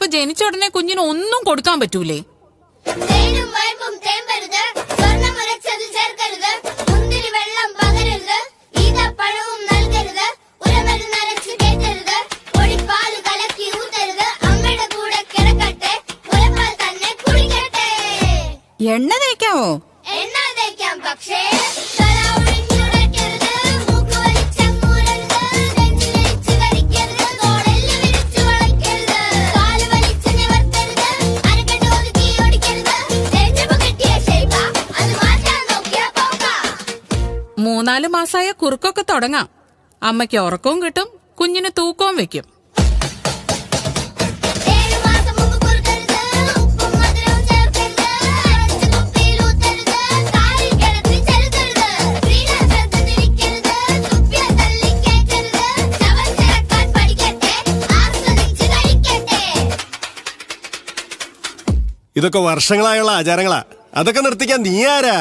അപ്പൊ ജനിച്ച ഉടനെ കുഞ്ഞിന് ഒന്നും കൊടുക്കാൻ പറ്റൂലേ? എണ്ണ തേക്കാവോ? പക്ഷേ മൂന്നാല് മാസായ കുറുക്കൊക്കെ തുടങ്ങാം. അമ്മയ്ക്ക് ഉറക്കവും കിട്ടും, കുഞ്ഞിന് തൂക്കവും വെക്കും. ഇതൊക്കെ വർഷങ്ങളായുള്ള ആചാരങ്ങളാ. അതൊക്കെ നിർത്തിക്കാൻ നീ ആരാ?